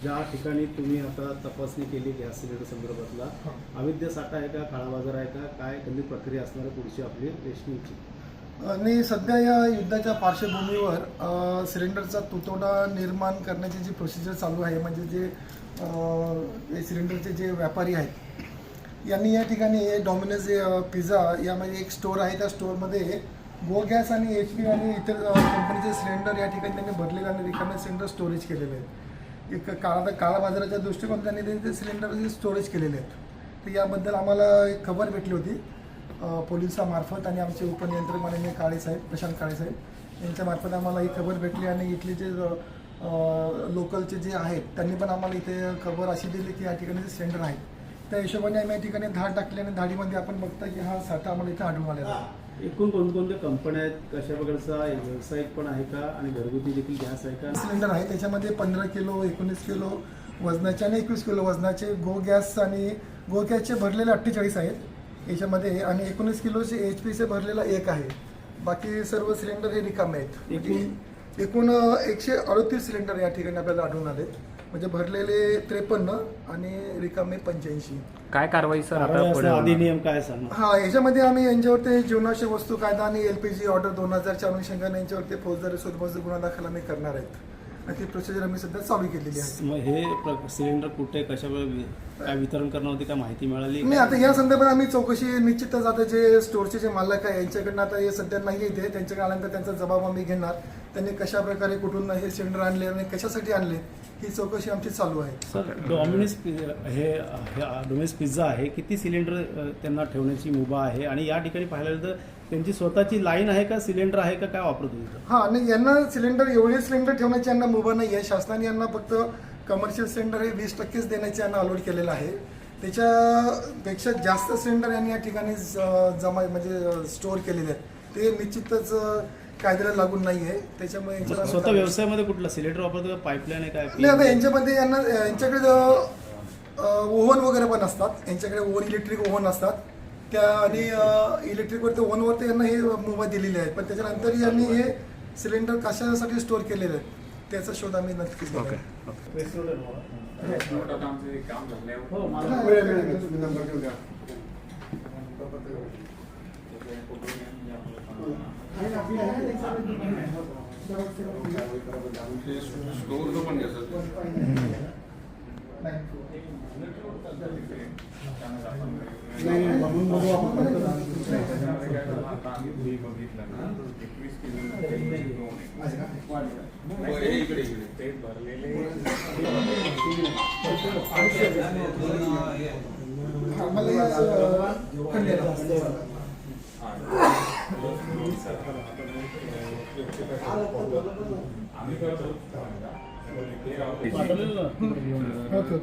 ज्या ठिकाणी तुम्ही आता तपासणी केली गॅस सिलेंडर संदर्भातला अवैध साठा आहे का, काळा बाजार आहे का, काय कधी प्रक्रिया असणार आहे पुढची आपली रेशनिंगची? आणि सध्या या युद्धाच्या पार्श्वभूमीवर सिलेंडरचा तुटवडा निर्माण करण्याची जी प्रोसिजर चालू आहे, म्हणजे जे सिलेंडरचे जे व्यापारी आहेत यांनी या ठिकाणी डॉमिनोज पिझ्झा यामध्ये एक स्टोअर आहे, त्या स्टोअरमध्ये गो गॅस आणि HP आणि इतर कंपनीचे सिलेंडर या ठिकाणी त्यांनी भरलेले आणि रिकामे सिलेंडर स्टोरेज केलेले आहेत. एक काळा बाजाराच्या दृष्टिकोनाने त्यांनी ते सिलेंडर स्टोरेज केलेले आहेत. तर याबद्दल आम्हाला एक खबर भेटली होती पोलिसामार्फत, आणि आमचे उपनियंत्रक माननीय काळेसाहेब, प्रशांत काळेसाहेब यांच्यामार्फत आम्हाला ही खबर भेटली. आणि इथले जे लोकलचे जे आहेत त्यांनी पण आम्हाला इथे खबर अशी दिली की या ठिकाणी जे सिलेंडर आहेत त्या हिशोबाने आम्ही या ठिकाणी धाड टाकली, आणि धाडीमध्ये आपण बघता की हा साठा आम्हाला इथे आढळून आलेला आहे. एकूण कोणकोणत्या कंपन्या आहेत, कशा प्रकारचा व्यावसायिक पण आहे का आणि घरगुती देखील गॅस आहे का? सिलेंडर आहे त्याच्यामध्ये 15 किलो, 19 किलो वजनाचे आणि 21 किलो वजनाचे गो गॅस, आणि गो गॅसचे भरलेले 48 आहेत याच्यामध्ये, आणि 19 किलोचे HPचे भरलेला एक आहे. बाकी सर्व सिलेंडर हे रिकामे आहेत. एकूण 138 सिलेंडर या ठिकाणी आपल्याला आढळून आले, म्हणजे भरलेले 53 आणि रिकामे 85. काय कारवाई सर आता पुढे अधिनियम काय सांगणार? हा, याच्यामध्ये आम्ही यांच्यावरती जीवनावश्यक वस्तू कायदा आणि LPG ऑर्डर 2000च्या अनुषंगाने यांच्यावरती फौजदारी स्वरूपाचा गुन्हा दाखल आम्ही करणार आहेत, आणि ती प्रोसिजर आम्ही सध्या चालू केलेली आहे. मग हे सिलेंडर कुठे कशा काय वितरण करणार होते, काय माहिती मिळाली? नाही, आता या संदर्भात आम्ही चौकशी निश्चितच, आता जे स्टोअरचे जे मालक आहे यांच्याकडनं आता हे सध्या नाही येते, त्यांच्याकडे आल्यानंतर त्यांचा जबाब आम्ही घेणार. त्यांनी कशा प्रकारे कुठून हे सिलेंडर आणले आणि कशासाठी आणले ही चौकशी आमची चालू आहे. सर, डॉमिनोज डॉमिनोज पिझ्झा आहे, किती सिलेंडर त्यांना ठेवण्याची मुभा आहे, आणि या ठिकाणी पाहायला गेलं तर त्यांची स्वतःची लाईन आहे का, सिलेंडर आहे का, काय वापरत होते? हां, आणि यांना सिलेंडर एवढे सिलेंडर ठेवण्याची यांना मुभा नाही आहे. शासनाने यांना फक्त कमर्शियल सिलेंडर हे 20%च देण्याचे यांना अलॉट केलेलं आहे. त्याच्यापेक्षा जास्त सिलेंडर यांनी या ठिकाणी म्हणजे स्टोअर केलेले आहेत. ते निश्चितच कायद्याला लागून नाही आहे. त्याच्यामुळे स्वतः व्यवसायामध्ये कुठला सिलेंडर वापरतो का, पाईपलाईन आहे काय? नाही, आता यांच्यामध्ये यांच्याकडे ओव्हन वगैरे पण असतात, यांच्याकडे इलेक्ट्रिक ओव्हन असतात त्या, आणि इलेक्ट्रिकवरती ओव्हनवरती यांना हे मुभा दिलेली आहे. पण त्याच्यानंतर यांनी हे सिलेंडर कशासाठी स्टोअर केलेले आहेत त्याचा शोध आम्ही नक्कीच घेऊ.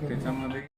त्याच्यामध्ये